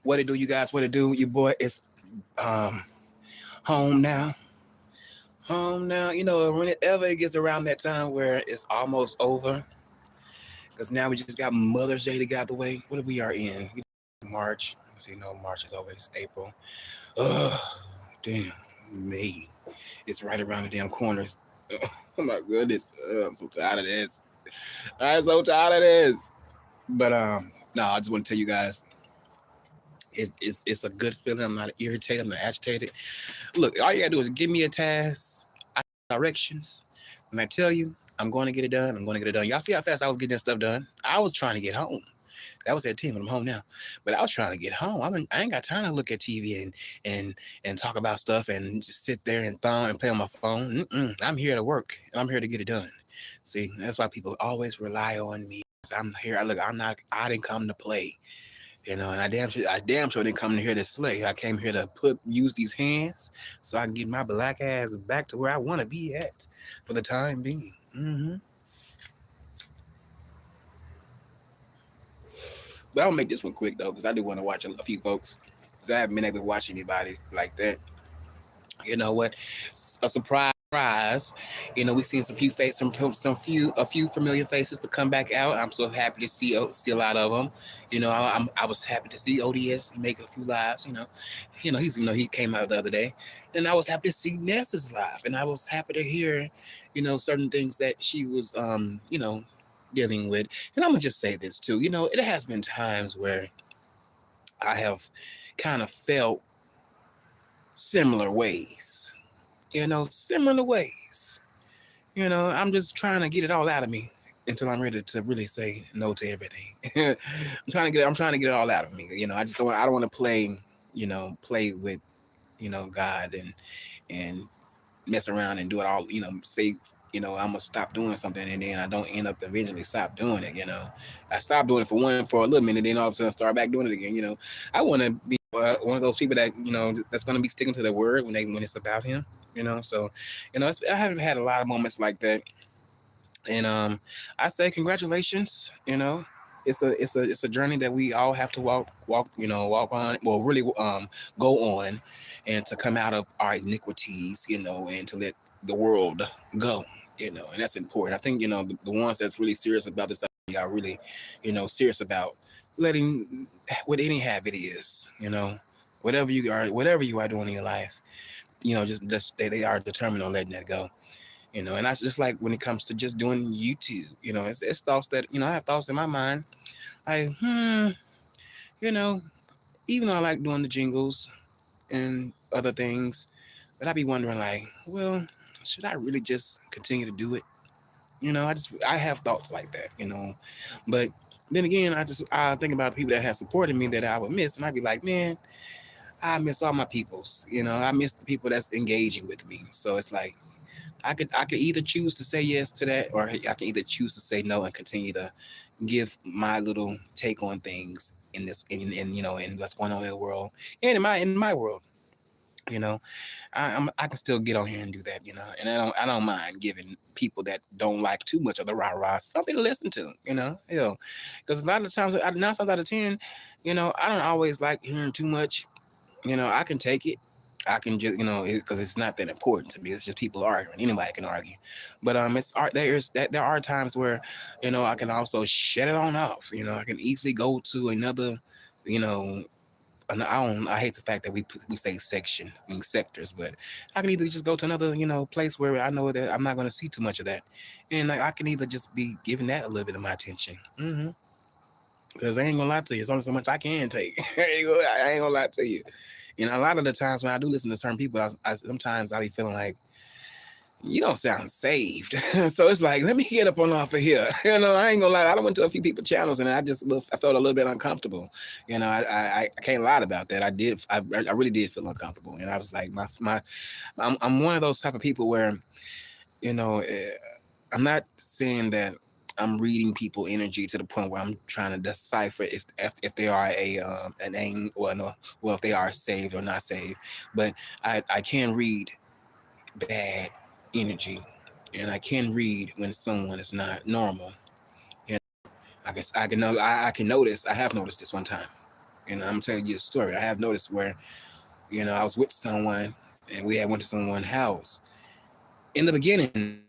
What it do, you guys? What it do? Your boy is um home now. Home now. Whenever it gets around that time where it's almost over, because now we just got Mother's Day to get out the way. What we are in? March. So March is always April. Ugh, damn, May. It's right around the damn corners. Oh my goodness. I'm so tired of this. I'm so tired of this. But no, I just want to tell you guys, it's a good feeling. I'm not irritated. I'm not agitated. Look, all you gotta do is give me a task, directions, and I tell you, I'm going to get it done. I'm going to get it done. Y'all see how fast I was getting that stuff done? I was trying to get home. That was at 10, but I'm home now. But I was trying to get home. I ain't got time to look at TV and talk about stuff and just sit there and thumb and play on my phone. I'm here to work and I'm here to get it done. See, that's why people always rely on me. I'm here. I didn't come to play. And I damn sure didn't come here to slay. I came here to use these hands so I can get my black ass back to where I want to be at for the time being. But I'll make this one quick though, because I do want to watch a few folks, because I haven't been able to watch anybody like that. You know what? A surprise. We seen a few familiar faces to come back out. I'm so happy to see a lot of them. I was happy to see ODS making a few lives. He came out the other day, and I was happy to see Nessa's live, and I was happy to hear, certain things that she was dealing with. And I'm gonna just say this too. It has been times where I have kind of felt similar ways. Similar ways. I'm just trying to get it all out of me until I'm ready to really say no to everything. I'm trying to get it all out of me. I don't want to play with, God and mess around and do it all, say, I'm gonna stop doing something and then I don't end up eventually stop doing it. I stopped doing it for a little minute, then all of a sudden start back doing it again. I want to be one of those people that that's gonna be sticking to their word when it's about Him. So I haven't had a lot of moments like that, and I say congratulations. It's a journey that we all have to walk on. Well, really go on, and to come out of our iniquities, and to let the world go. And that's important. I think the ones that's really serious about this are really, serious about letting what any habit is, whatever you are doing in your life, just they are determined on letting that go. And that's just like when it comes to just doing YouTube. It's thoughts that I have thoughts in my mind. Like, you know, even though I like doing the jingles and other things, but I be wondering like, well, should I really just continue to do it? I have thoughts like that. But then again, I think about people that have supported me that I would miss, and I'd be like, man, I miss all my peoples. I miss the people that's engaging with me. So it's like I could either choose to say yes to that, or I can either choose to say no and continue to give my little take on things in this in what's going on in the world and in my world. You know, I can still get on here and do that. And I don't mind giving people that don't like too much of the rah rah something to listen to. Because a lot of the times, 9 times out of 10, I don't always like hearing too much. I can take it. I can just, because it's not that important to me. It's just people arguing. Anybody can argue, but it's art. There are times where, I can also shut it on off. I can easily go to another, you know, and I hate the fact that we say section in sectors, but I can either just go to another, place where I know that I'm not going to see too much of that, and like I can either just be giving that a little bit of my attention. Because I ain't gonna lie to you, it's only so much I can take. I ain't gonna lie to you. A lot of the times when I do listen to certain people, sometimes I be feeling like, you don't sound saved. So it's like, let me get up on off of here. I ain't gonna lie. I went to a few people's channels and I felt a little bit uncomfortable. I can't lie about that. I really did feel uncomfortable. And I was like, I'm one of those type of people where, I'm not saying that I'm reading people energy to the point where I'm trying to decipher if they are an aim or no, well, if they are saved or not saved. But I can read bad energy, and I can read when someone is not normal. And I guess I can know I can notice. I have noticed this one time. You know, I'm telling you a story. I have noticed where, I was with someone and we had went to someone's house. In the beginning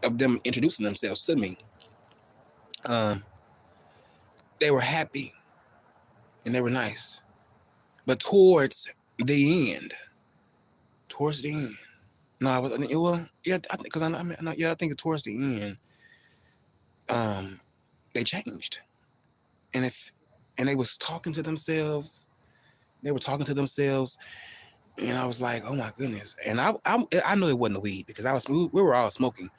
of them introducing themselves to me, um, they were happy and they were nice. But towards the end, no, I was, well, yeah, I think, because I think towards the end, um, they changed, and if, and they was talking to themselves, they were talking to themselves, and I was like, oh my goodness, and I knew it wasn't the weed because we were all smoking,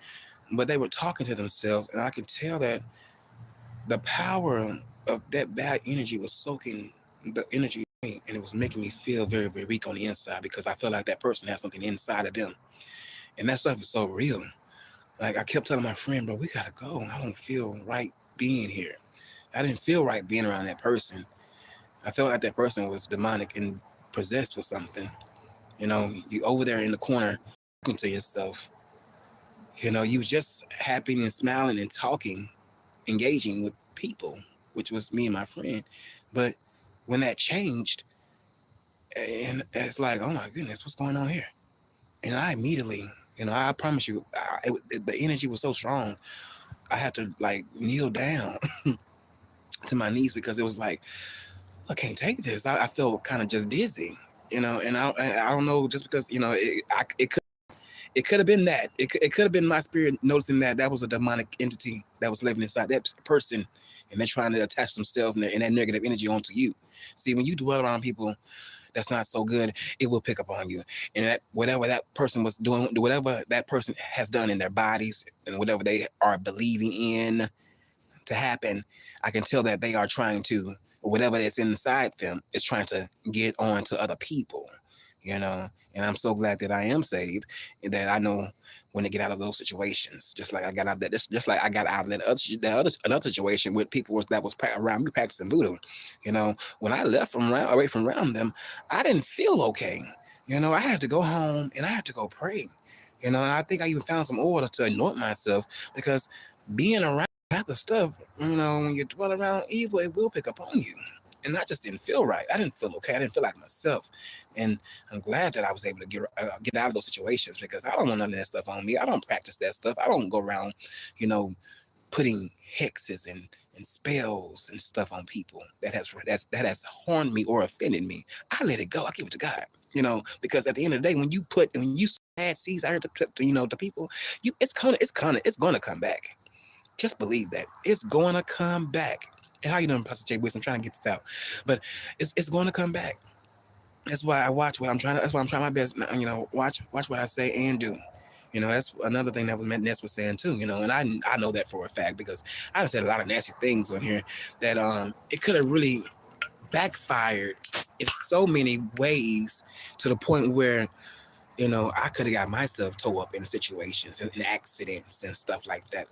but they were talking to themselves, and I could tell that the power of that bad energy was soaking the energy in me, and it was making me feel very, very weak on the inside because I felt like that person had something inside of them, and that stuff is so real. Like I kept telling my friend, bro, we gotta go. I don't feel right being here. I didn't feel right being around that person. I felt like that person was demonic and possessed with something. You over there in the corner talking to yourself. You was just happy and smiling and talking, engaging with people, which was me and my friend. But when that changed, and it's like, oh my goodness, what's going on here? And I immediately, I promise you, the energy was so strong. I had to like kneel down to my knees because it was like, I can't take this. I felt kind of just dizzy, and I don't know, just because it could have been that it could have been my spirit noticing that that was a demonic entity that was living inside that person, and they're trying to attach themselves and that negative energy onto you. See, when you dwell around people that's not so good, it will pick up on you. And that whatever that person was doing, whatever that person has done in their bodies, and whatever they are believing in to happen, I can tell that they are trying to, whatever that's inside them is trying to get on to other people, you know. And I'm so glad that I am saved and that I know when to get out of those situations. Just like I got out of that, just like I got out of another situation with people that was around me practicing voodoo. When I left away from around them, I didn't feel okay. I had to go home and I had to go pray. And I think I even found some oil to anoint myself because being around type of stuff, when you dwell around evil, it will pick up on you. And I just didn't feel right. I didn't feel okay. I didn't feel like myself. And I'm glad that I was able to get out of those situations because I don't want none of that stuff on me. I don't practice that stuff. I don't go around, you know, putting hexes and spells and stuff on people that has harmed me or offended me. I let it go. I give it to God. Because at the end of the day, when you bad seeds out to people, it's gonna come back. Just believe that it's going to come back. And how you doing, Pastor Jay Wisdom? I'm trying to get this out, but it's going to come back. That's why I watch what I'm trying to. That's why I'm trying my best. Watch what I say and do. That's another thing that Ness was saying too. And I know that for a fact because I said a lot of nasty things on here that it could have really backfired in so many ways to the point where I could have got myself towed up in situations and accidents and stuff like that,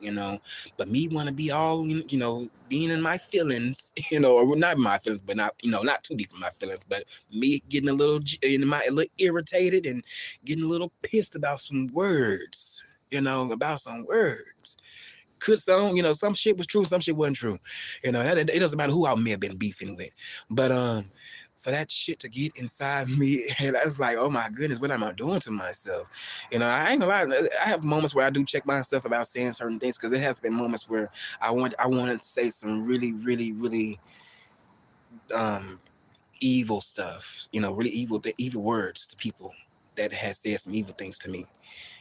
But me want to be all, being in my feelings, or not my feelings, but not too deep in my feelings, but me getting a little irritated and getting a little pissed about some words, about some words. Could some shit was true, some shit wasn't true. It doesn't matter who I may have been beefing with, but for that shit to get inside me, and I was like, oh my goodness, what am I doing to myself? I ain't gonna lie. I have moments where I do check myself about saying certain things because it has been moments where I want to say some really, really, really evil stuff. Really evil words to people that has said some evil things to me.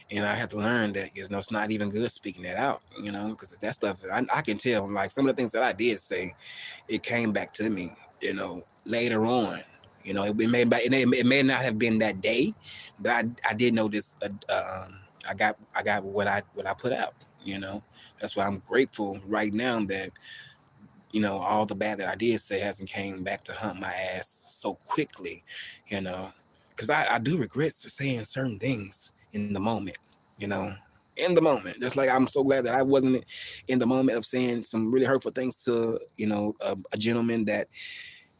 And I have to learn that, it's not even good speaking that out, because that stuff, I can tell, like some of the things that I did say, it came back to me, later on. It may not have been that day, but I did notice, I got what I put out, That's why I'm grateful right now that, all the bad that I did say hasn't came back to hunt my ass so quickly, because I do regret saying certain things in the moment, you know, in the moment. Just like I'm so glad that I wasn't in the moment of saying some really hurtful things to, a gentleman that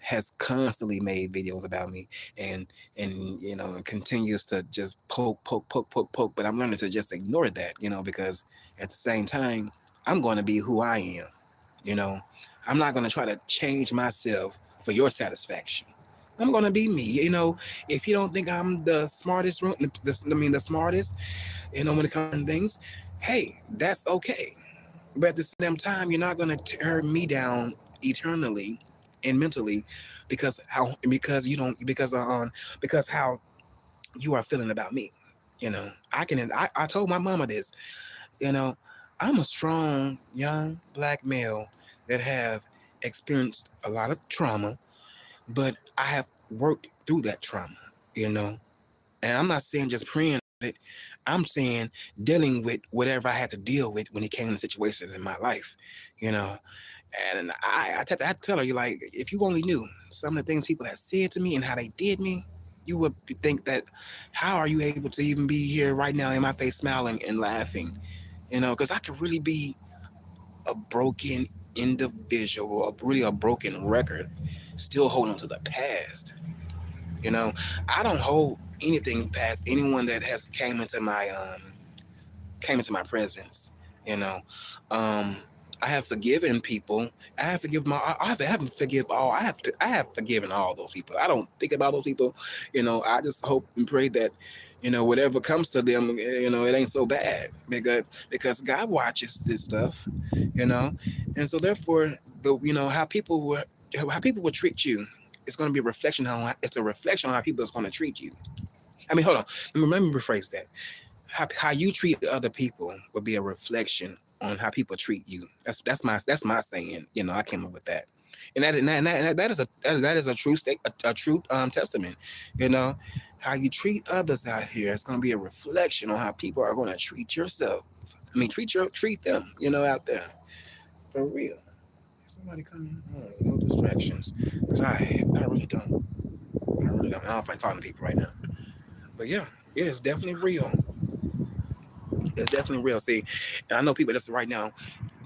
has constantly made videos about me and continues to just poke. But I'm learning to just ignore that, because at the same time, I'm going to be who I am, I'm not going to try to change myself for your satisfaction. I'm gonna be me. You know, if you don't think I'm the smartest, the smartest, you know, when it comes to things, hey, that's okay. But at the same time, you're not gonna tear me down eternally and mentally because how you are feeling about me. You know, I told my mama this, you know, I'm a strong young black male that have experienced a lot of trauma, but I have worked through that trauma, you know. And I'm not saying just praying it, I'm saying dealing with whatever I had to deal with when it came to situations in my life, you know. And I tell her, you like, if you only knew some of the things people have said to me and how they did me, you would think that how are you able to even be here right now in my face smiling and laughing, you know, because I could really be a broken individual, really a broken record, still holding to the past. You know, I don't hold anything past anyone that has came into my presence. You know, um, I have forgiven people. I have forgiven I haven't forgive all. I have forgiven all those people. I don't think about those people. You know, I just hope and pray that, you know, whatever comes to them, you know, it ain't so bad because God watches this stuff. You know, and so therefore the you know how people will treat you. It's going to be a reflection on it's a reflection on how people is going to treat you. I mean, hold on. Let me rephrase that. How you treat other people will be a reflection on how people treat you. That's my saying. You know, I came up with that, and that is a true state, a true testament. You know, how you treat others out here. It's going to be a reflection on how people are going to treat yourself. I mean, treat them. You know, out there for real. Somebody coming. Oh, no distractions, because I really don't. I really don't. I don't know if I'm talking to people right now, but yeah, it is definitely real. It's definitely real. See, and I know people that's right now,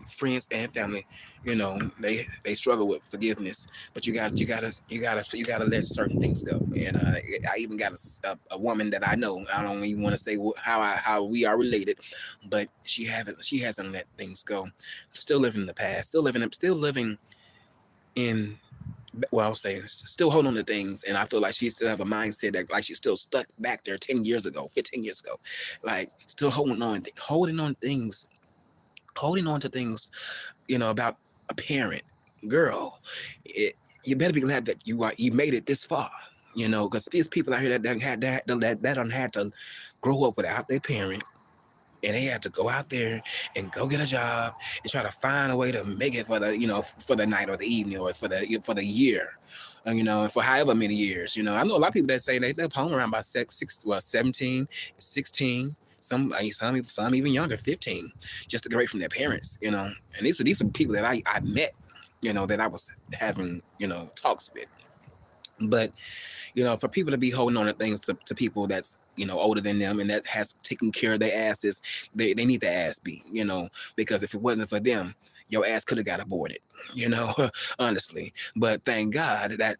friends and family, you know, they struggle with forgiveness, but you gotta let certain things go. And I even got a woman that I know. I don't even want to say how we are related, but she hasn't let things go. Still living in the past. Still living in well, I'll say still holding on to things, and I feel like she still have a mindset that like she's still stuck back there 10 years ago, 15 years ago, like still holding on to things, you know, about a parent, girl. It, you better be glad that you made it this far, you know, because there's people out here that don't had to grow up without their parent, and they have to go out there and go get a job and try to find a way to make it for the for the night or the evening or for the year, you know, for however many years. You know, I know a lot of people that say they left home around by 17, 16. Some even younger, 15, just to get away from their parents. You know, and these are people that I met. You know, that I was having talks with, but for people to be holding on to things to people that's older than them and that has taken care of their asses, they need their ass beat, because if it wasn't for them, your ass could have got aborted, honestly. But thank God that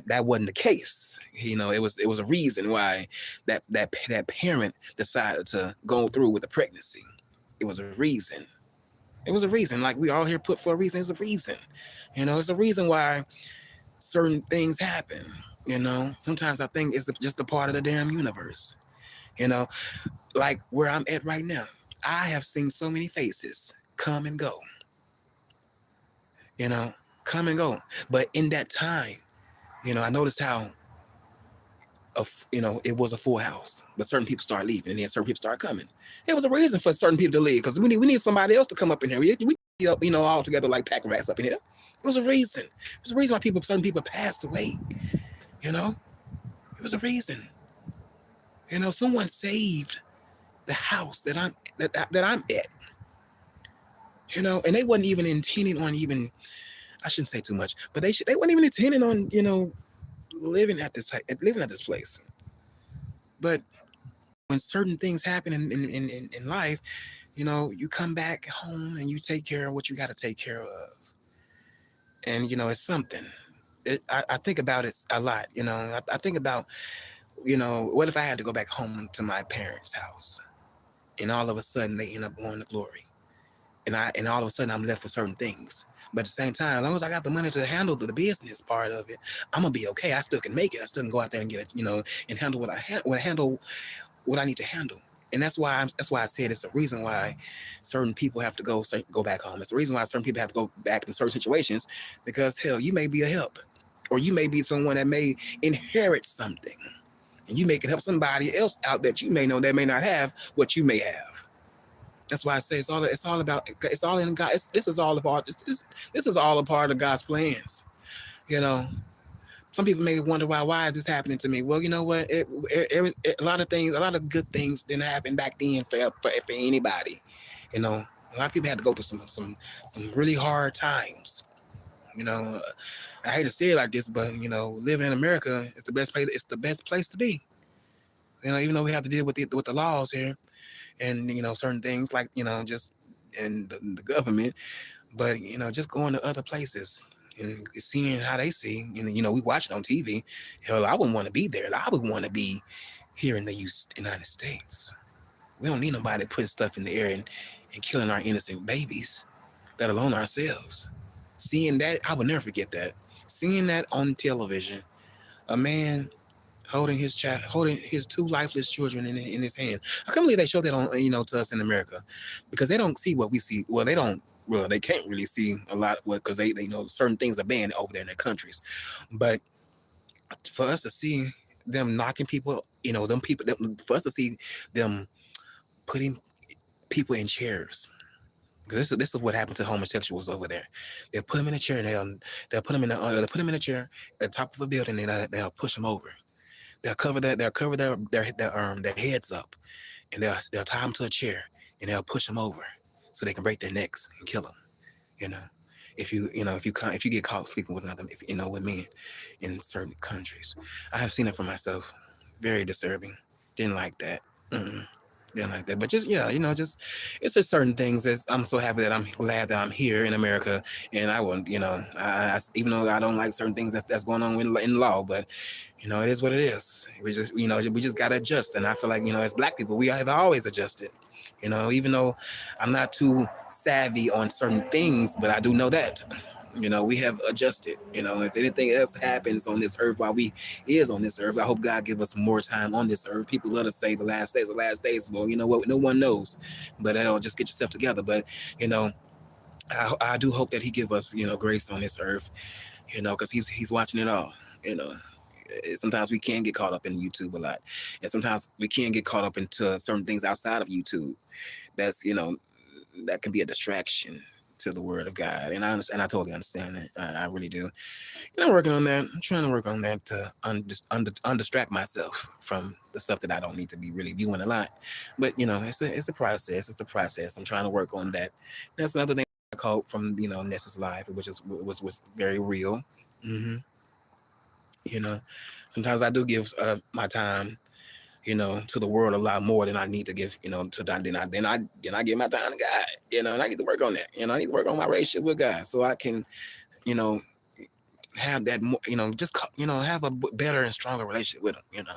that wasn't the case. It was a reason why that parent decided to go through with the pregnancy. It was a reason. It was a reason. Like, we all here put for a reason. It's a reason. It's a reason why certain things happen. Sometimes I think it's just a part of the damn universe. Like where I'm at right now, I have seen so many faces come and go. Come and go. But in that time, I noticed how it was a full house, but certain people start leaving, and then certain people start coming. It was a reason for certain people to leave, because we need somebody else to come up in here. We all together like pack rats up in here. It was a reason. It was a reason why certain people passed away. It was a reason. Someone saved the house that I'm at. And they wasn't even intending on I shouldn't say too much, but they weren't even intending on living at this place. But when certain things happen in life, you come back home and you take care of what you got to take care of. And it's something. I think about it a lot. I think about what if I had to go back home to my parents' house, and all of a sudden they end up going to glory, and all of a sudden I'm left with certain things. But at the same time, as long as I got the money to handle the business part of it, I'm gonna be okay. I still can make it. I still can go out there and get it, and handle what I need to handle. And that's why I said it's a reason why certain people have to go back home. It's the reason why certain people have to go back in certain situations, because hell, you may be a help, or you may be someone that may inherit something, and you may can help somebody else out that you may know that may not have what you may have. That's why I say it's all in God. This is all a part of God's plans. You know, some people may wonder why is this happening to me? Well, you know what? A lot of things, a lot of good things didn't happen back then for anybody. You know, a lot of people had to go through some really hard times. You know, I hate to say it like this, but living in America is the best place. It's the best place to be. Even though we have to deal with the laws here, and certain things like just in the government, but just going to other places and seeing how they see. We watch it on TV. Hell, I wouldn't want to be there. I would want to be here in the United States. We don't need nobody putting stuff in the air and killing our innocent babies, let alone ourselves. Seeing that, I will never forget that. Seeing that on television, a man holding his two lifeless children in his hand. I can't believe they show that on to us in America, because they don't see what we see. Well, they can't really see a lot, because they know certain things are banned over there in their countries. But for us to see them knocking people, for us to see them putting people in chairs. This is what happened to homosexuals over there. They'll put them in a chair, and they'll put them in a chair at the top of a building, and they'll push them over. They'll cover their heads up, and they'll tie them to a chair, and they'll push them over so they can break their necks and kill them. If you get caught sleeping with another, with men in certain countries, I have seen it for myself. Very disturbing. Didn't like that. Didn't like that. But just it's just certain things that I'm so happy that I'm glad that I'm here in America, and I won't, I even though I don't like certain things that's going on in law, but it is what it is. We just gotta adjust, and I feel like as Black people we have always adjusted. Even though I'm not too savvy on certain things, but I do know that. We have adjusted. If anything else happens on this earth while we is on this earth, I hope God give us more time on this earth. People love to say the last days. Well, you know what? No one knows, but just get yourself together. But I do hope that He give us grace on this earth. Because He's watching it all. Sometimes we can get caught up in YouTube a lot, and sometimes we can get caught up into certain things outside of YouTube. That's that can be a distraction to the Word of God, and I understand. I totally understand that. I really do. And I'm working on that. I'm trying to work on that to undistract myself from the stuff that I don't need to be really viewing a lot. But it's a process. It's a process. I'm trying to work on that. And that's another thing I caught from Nessa's life, which was very real. Mm-hmm. Sometimes I do give my time to the world a lot more than I need to give, to that. Then I give my time to God, and I need to work on that. I need to work on my relationship with God so I can, have that more, just, have a better and stronger relationship with Him.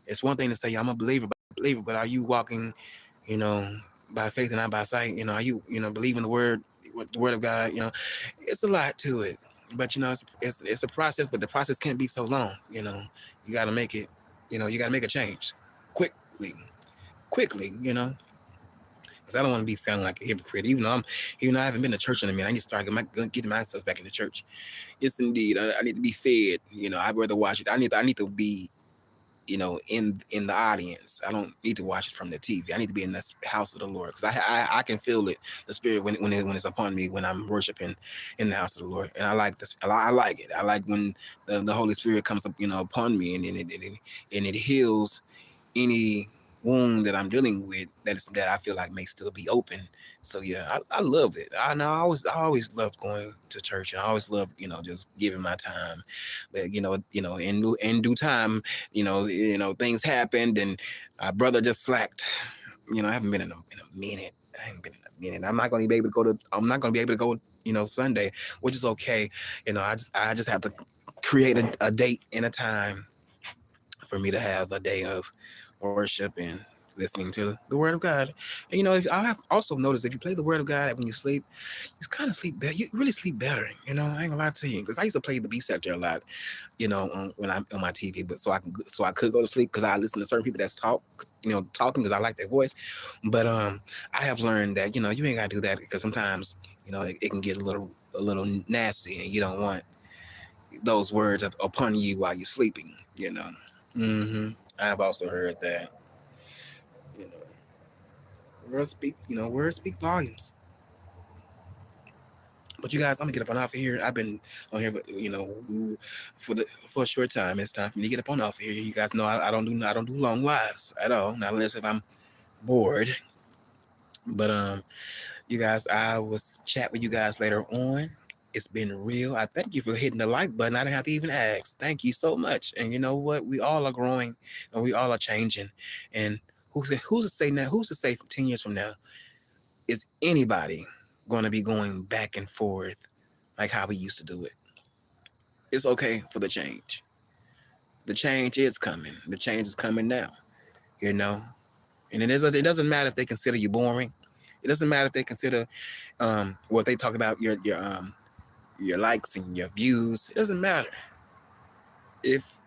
It's one thing to say I'm a believer, but are you walking, by faith and not by sight? Are you, believing the word of God? It's a lot to it, but it's a process, but the process can't be so long. You got to make it. You got to make a change quickly, because I don't want to be sounding like a hypocrite. Even though I haven't been to church in a minute, I need to start getting myself back in the church. Yes, indeed, I need to be fed. I'd rather watch it. I need to be, in the audience. I don't need to watch it from the TV. I need to be in the house of the Lord, because I can feel it, the Spirit when it's upon me when I'm worshiping in the house of the Lord, and I like this. I like it. I like when the Holy Spirit comes up, upon me, and it heals any wound that I'm dealing with that I feel like may still be open. So yeah, I love it. I always loved going to church, and I always loved just giving my time. But in due time, things happened, and our brother just slacked. I haven't been in a minute. I'm not going to be able to go Sunday, which is okay. I just have to create a date and a time for me to have a day of worship and listening to the Word of God. And I have also noticed if you play the Word of God when you sleep, you kind of sleep better. You really sleep better. I ain't gonna lie to you, because I used to play the B sector a lot. When I'm on my TV, but so I could go to sleep because I listen to certain people that's talking because I like their voice. But I have learned that you ain't gotta do that, because sometimes it can get a little nasty, and you don't want those words upon you while you're sleeping. I've also heard that you know words speak volumes. But you guys, I'm gonna get up on off of here. I've been on here, for a short time. It's time for me to get up on off of here. You guys know I don't do long lives at all, not unless if I'm bored. But you guys, I will chat with you guys later on. It's been real. I thank you for hitting the like button. I didn't have to even ask. Thank you so much. And you know what? We all are growing, and we all are changing. And who's to say now? Who's to say from 10 years from now, is anybody going to be going back and forth like how we used to do it? It's okay for the change. The change is coming. The change is coming now. And it doesn't matter if they consider you boring. It doesn't matter if they consider what they talk about your likes and your views. It doesn't matter. If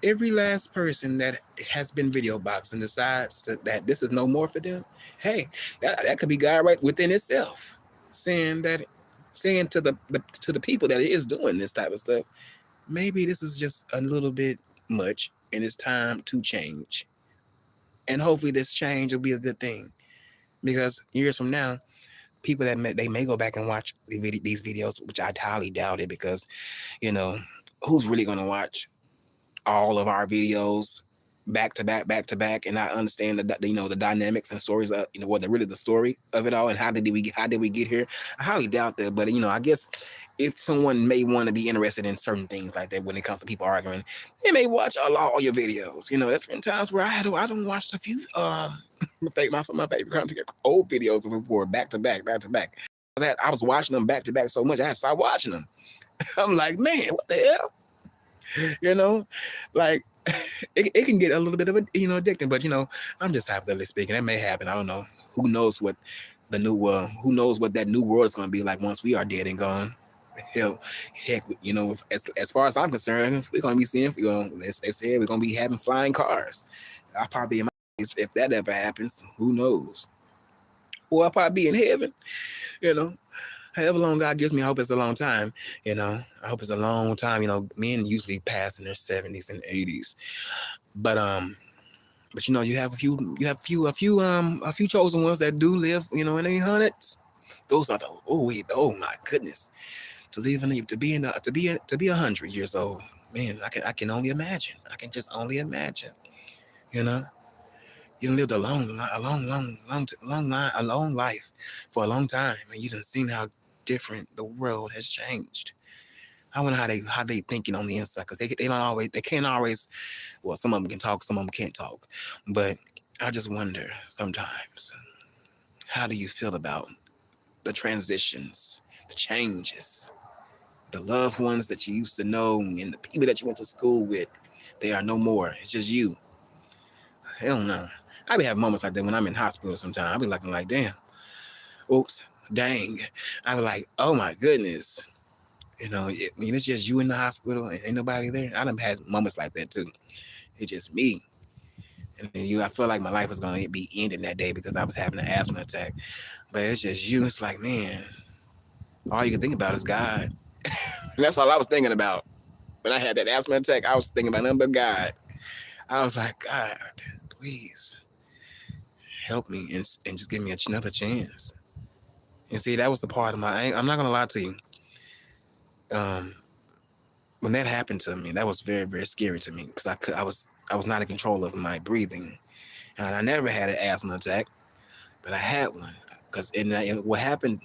every last person that has been video boxing decides that this is no more for them, hey, that could be God right within itself, saying to the people that is doing this type of stuff, maybe this is just a little bit much, and it's time to change. And hopefully this change will be a good thing, because years from now, people they may go back and watch these videos, which I highly doubt it, because who's really going to watch all of our videos back to back, and I understand the dynamics and stories of really the story of it all, and how did we get here. I highly doubt that, but I guess if someone may want to be interested in certain things like that when it comes to people arguing, they may watch all your videos. There's been times where I don't watch a few my favorite content old videos before back to back. I was watching them back to back so much I had to stop watching them. I'm like, man, what the hell? Like it can get a little bit of addicting, but I'm just hypothetically speaking. That may happen. I don't know. Who knows what that new world is going to be like once we are dead and gone. Hell, heck, as far as I'm concerned, we're going to be seeing, they say we're going to be having flying cars. I'll probably be in my if that ever happens. Who knows? Or I'll probably be in heaven. However long God gives me, I hope it's a long time. I hope it's a long time. Men usually pass in their 70s and 80s, but you have a few chosen ones that do live, in their hundreds. Those are oh my goodness, to live to be 100 years old, man. I can only imagine. I can just only imagine. You lived a long life for a long time, and you done seen how different the world has changed. I wonder how they thinking on the inside, because they can't always. Well, some of them can talk, some of them can't talk, but I just wonder sometimes, how do you feel about the transitions, the changes, the loved ones that you used to know, and the people that you went to school with? They are no more. It's just you. Hell no. I be having moments like that when I'm in hospital sometimes. I be looking like, damn, oops, dang. I be like, oh my goodness. It's just you in the hospital and ain't nobody there. I done had moments like that too. It's just me. And then I feel like my life was going to be ending that day because I was having an asthma attack. But it's just you. It's like, man, all you can think about is God. And that's all I was thinking about. When I had that asthma attack, I was thinking about nothing but God. I was like, God, please help me and just give me another chance. And see, that was the part of I'm not going to lie to you. When that happened to me, that was very, very scary to me, because I was not in control of my breathing. And I never had an asthma attack, but I had one. Because what happened,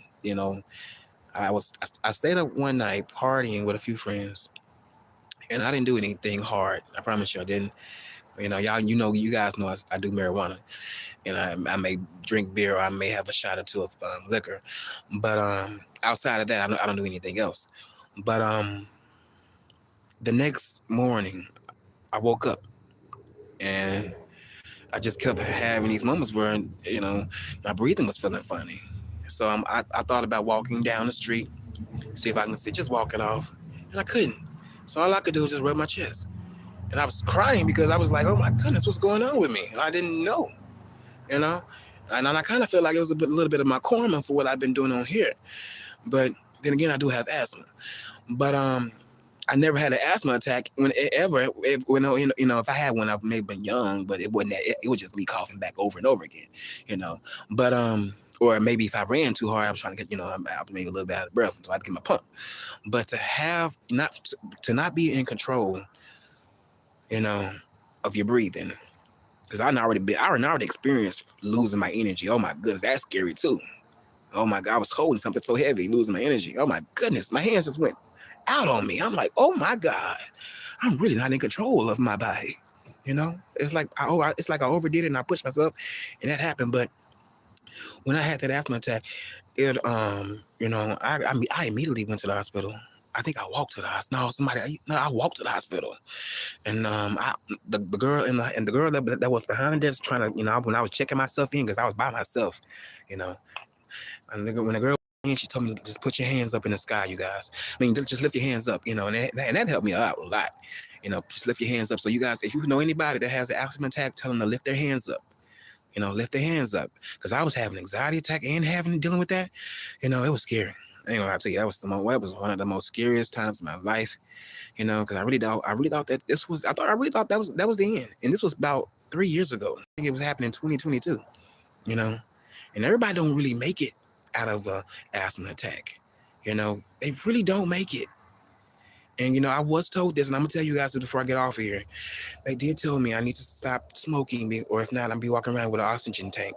I stayed up one night partying with a few friends, and I didn't do anything hard. I promise you I didn't. You guys know I do marijuana, and I may drink beer, or I may have a shot or two of liquor. But outside of that, I don't do anything else. But the next morning, I woke up, and I just kept having these moments where, my breathing was feeling funny. So I thought about walking down the street, see if I can just walk it off, and I couldn't. So all I could do was just rub my chest, and I was crying because I was like, "Oh my goodness, what's going on with me?" And I didn't know, you know, and I kind of felt like it was little bit of my karma for what I've been doing on here. But then again, I do have asthma, but I never had an asthma attack if I had one, I may have been young, but it wasn't that. It was just me coughing back over and over again, you know. But or maybe if I ran too hard, I was trying to get, I'm out maybe a little bit out of breath, so I had to get my pump. But to not be in control, you know, of your breathing, because I already experienced losing my energy. Oh my goodness, that's scary too. Oh my God, I was holding something so heavy, losing my energy. Oh my goodness, my hands just went out on me. I'm like, oh my God, I'm really not in control of my body. It's like it's like I overdid it and I pushed myself, and that happened. But when I had that asthma attack, I immediately went to the hospital. I think I walked to the hospital. No, I walked to the hospital, and the girl and the girl that was behind the desk trying to, when I was checking myself in because I was by myself, you know, and when the girl came in, she told me, just put your hands up in the sky, you guys. I mean, just lift your hands up, and that helped me out a lot. Just lift your hands up. So you guys, if you know anybody that has an asthma attack, tell them to lift their hands up. Lift their hands up, because I was having an anxiety attack and dealing with that. It was scary. I ain't gonna tell you, that was one of the most scariest times in my life. Because I really thought that I really thought that was the end. And this was about 3 years ago. I think it was happening in 2022. And everybody don't really make it out of a asthma attack. They really don't make it. And I was told this, and I'm gonna tell you guys this before I get off of here. They did tell me I need to stop smoking, or if not, I'm be walking around with an oxygen tank.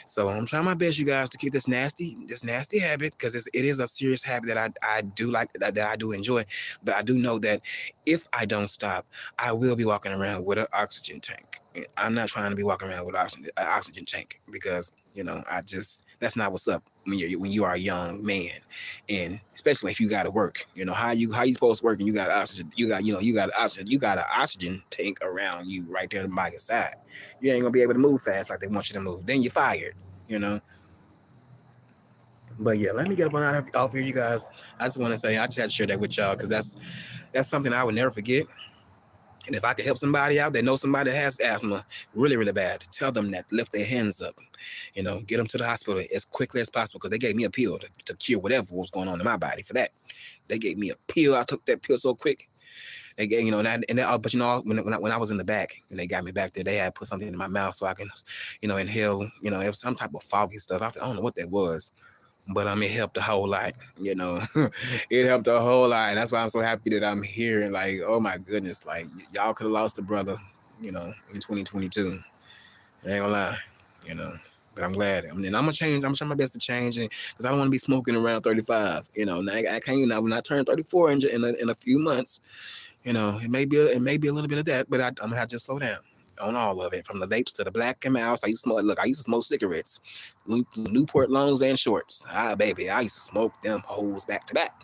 So I'm trying my best, you guys, to keep this nasty habit, because it is a serious habit that I do like, that I do enjoy. But I do know that if I don't stop, I will be walking around with an oxygen tank. I'm not trying to be walking around with an oxygen tank, because that's not what's up when you are a young man, and especially if you got to work. How you supposed to work and you got oxygen? You got an oxygen tank around you right there by your side. You ain't gonna be able to move fast like they want you to move. Then you're fired. But yeah, let me get up on off here, you guys. I just want to say I just had to share that with y'all, because that's something I would never forget. And if I could help somebody out that knows somebody that has asthma really, really bad, tell them that, lift their hands up, get them to the hospital as quickly as possible, because they gave me a pill to cure whatever was going on in my body for that. They gave me a pill. I took that pill so quick. They gave, but when I was in the back and they got me back there, they had put something in my mouth so I can, inhale, it was some type of foggy stuff. I don't know what that was. But it helped a whole lot, it helped a whole lot. And that's why I'm so happy that I'm here. And like, oh my goodness, like y'all could have lost a brother, in 2022. I ain't gonna lie, but I'm glad. I'm gonna change. I'm trying my best to change, because I don't want to be smoking around 35. Now I can't. When I turn 34 in a few months, it may be a little bit of that, but I'm gonna have to just slow down on all of it, from the vapes to the Black and Mouse. I used to smoke cigarettes, Newport longs and shorts. Baby, I used to smoke them holes back to back.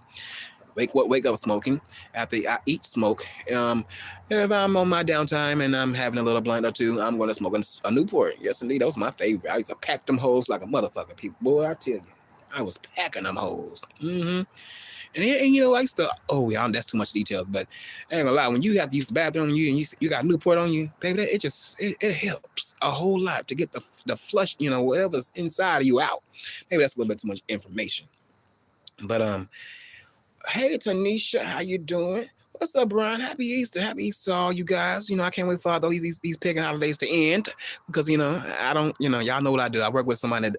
Wake up smoking after I eat smoke. If I'm on my downtime and I'm having a little blunt or two, I'm gonna smoke a Newport. Yes, indeed, that was my favorite. I used to pack them holes like a motherfucker. People, boy, I tell you, I was packing them holes. And I used to, oh yeah, that's too much details, but I ain't gonna lie, when you have to use the bathroom and you got Newport on you, baby, it helps a whole lot to get the flush, whatever's inside of you out. Maybe that's a little bit too much information. But hey Tanisha, how you doing? What's up, Brian? Happy Easter to all you guys. I can't wait for all these pagan holidays to end, because I don't, y'all know what I do. I work with someone that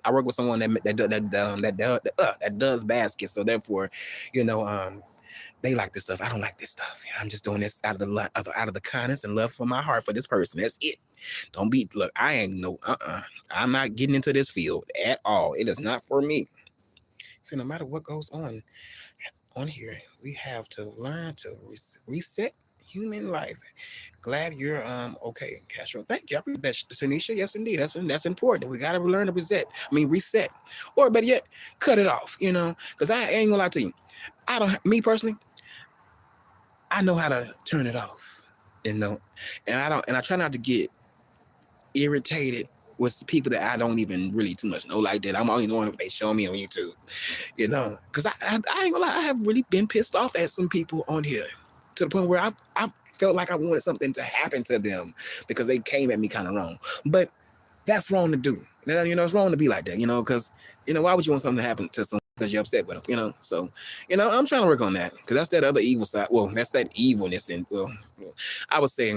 does baskets, so therefore, they like this stuff. I don't like this stuff. I'm just doing this out of the kindness and love for my heart for this person. That's it. Don't be, look, I ain't no, I'm not getting into this field at all. It is not for me. So no matter what goes on here, we have to learn to reset human life. Glad you're okay, Castro. Thank you. I appreciate that, Tanisha. Yes, indeed. That's important. We gotta learn to reset, or better yet, cut it off. Because I ain't gonna lie to you. Me personally, I know how to turn it off. And I try not to get irritated with people that I don't even really too much know like that. I'm only knowing if they show me on YouTube, because I ain't gonna lie, I have really been pissed off at some people on here to the point where I felt like I wanted something to happen to them because they came at me kind of wrong. But that's wrong to do. It's wrong to be like that, because, why would you want something to happen to someone because you're upset with them, So, I'm trying to work on that because that's that other evil side. Well, that's that evilness. And, I would say,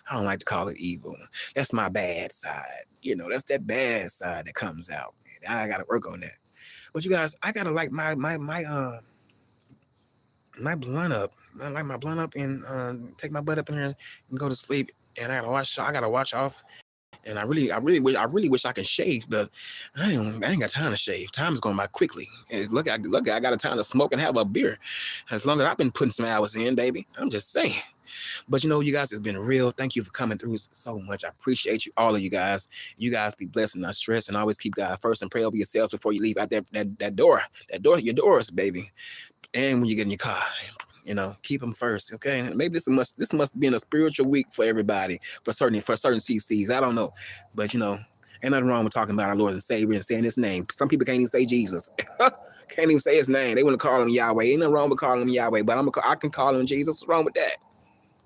I don't like to call it evil. That's my bad side. That's that bad side that comes out. I got to work on that. But you guys, I got to like my blunt up. I like my blunt up and take my butt up in here and go to sleep. And I gotta watch off. And I really wish I could shave, but I ain't got time to shave. Time is going by quickly. And look, I got a time to smoke and have a beer. As long as I've been putting some hours in, baby. I'm just saying. But you guys, it's been real. Thank you for coming through so much. I appreciate you, all of you guys. You guys be blessed and not stressed, and always keep God first and pray over yourselves before you leave out that door, your doors, baby. And when you get in your car, keep them first, okay? Maybe this must be in a spiritual week for everybody, for certain CCs. I don't know, but ain't nothing wrong with talking about our Lord and Savior and saying His name. Some people can't even say Jesus, can't even say His name. They want to call Him Yahweh. Ain't nothing wrong with calling Him Yahweh, but I can call Him Jesus. What's wrong with that?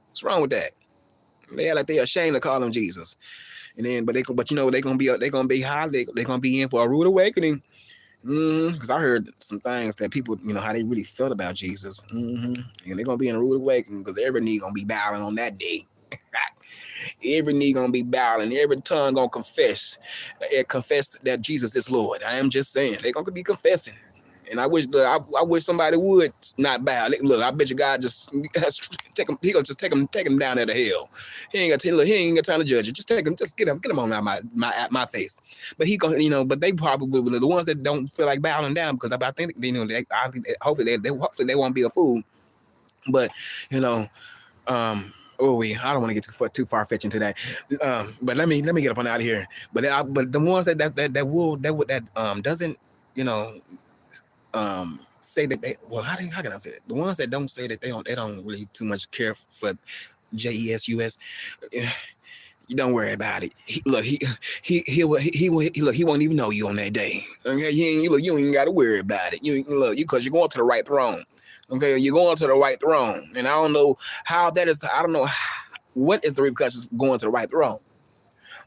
What's wrong with that? They're like they're ashamed to call Him Jesus, and then they're gonna be high. They're gonna be in for a rude awakening. Because I heard some things that people, how they really felt about Jesus. And they're going to be in a rude awakening because every knee going to be bowing on that day. Every knee going to be bowing. Every tongue going to confess that Jesus is Lord. I am just saying. They're going to be confessing. And I wish somebody would not bow. Look, I bet you God just take him. He gonna just take him down there to hell. He ain't got time to judge it. Just take him. Just get him on my face. But he gonna, but they probably the ones that don't feel like bowing down because I think hopefully they won't be a fool. But I don't want to get too far fetching to that. But let me get up on out of here. But the ones that doesn't say that how can I say it? The ones that don't say that they don't really too much care for Jesus, you don't worry about it. He won't even know you on that day. Okay, you ain't even got to worry about it. Because you're going to the right throne. Okay, you're going to the right throne, and I don't know how that is. I don't know what is the repercussions going to the right throne,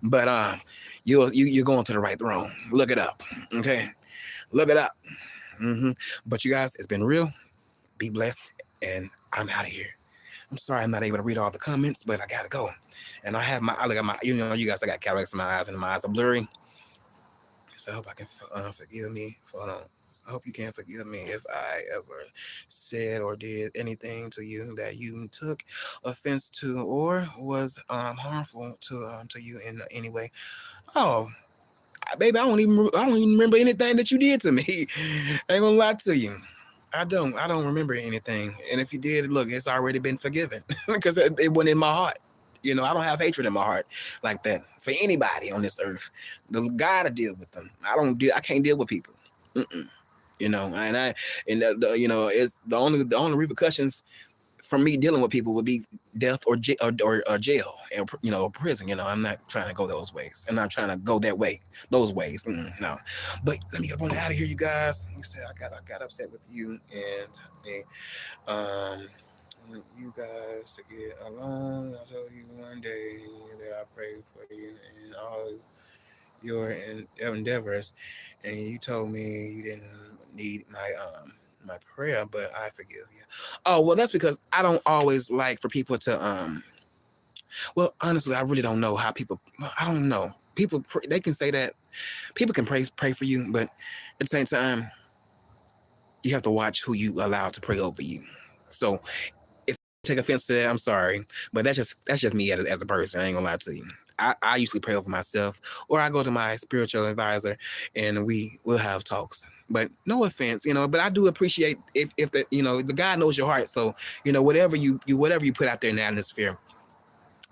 but you're going to the right throne. Look it up. Okay, look it up. But you guys, it's been real. Be blessed, and I'm out of here. I'm sorry I'm not able to read all the comments, but I gotta go. And I look at my, you guys, I got cataracts in my eyes, and my eyes are blurry. So I hope I can forgive me. I hope you can forgive me if I ever said or did anything to you that you took offense to or was harmful to you in any way. Oh, baby, I don't even remember anything that you did to me. I ain't gonna lie to you. I don't remember anything. And if you did, look, it's already been forgiven because it wasn't in my heart. I don't have hatred in my heart like that for anybody on this earth. The God to deal with them. I can't deal with people. It's the only repercussions from me dealing with people would be death or jail or prison. I'm not trying to go those ways. I'm not trying to go those ways. No. But let me get up on out of here, you guys. You said I got upset with you and you guys to get along. I told you one day that I prayed for you and all your endeavors, and you told me you didn't need my prayer, but I forgive you. Oh, well, that's because I don't always like for people to well, honestly, I really don't know how people. I don't know. People they can say that people can pray for you, but at the same time, you have to watch who you allow to pray over you. So if you take offense to that, I'm sorry, but that's just me as a person. I ain't gonna lie to you. I usually pray over myself, or I go to my spiritual advisor, and we'll have talks. But no offense, But I do appreciate if the the God knows your heart. So whatever you put out there in the atmosphere,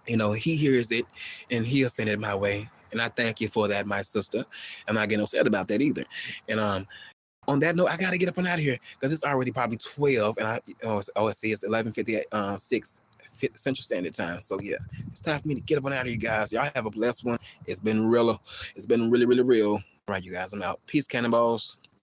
He hears it, and He'll send it my way. And I thank you for that, my sister. I'm not getting upset about that either. And on that note, I gotta get up and out of here because it's already probably 12, and it's 11:58, Central Standard Time. So yeah, it's time for me to get up and out of you guys. Y'all have a blessed one. It's been real. It's been really, really real. All right, you guys, I'm out. Peace, cannonballs.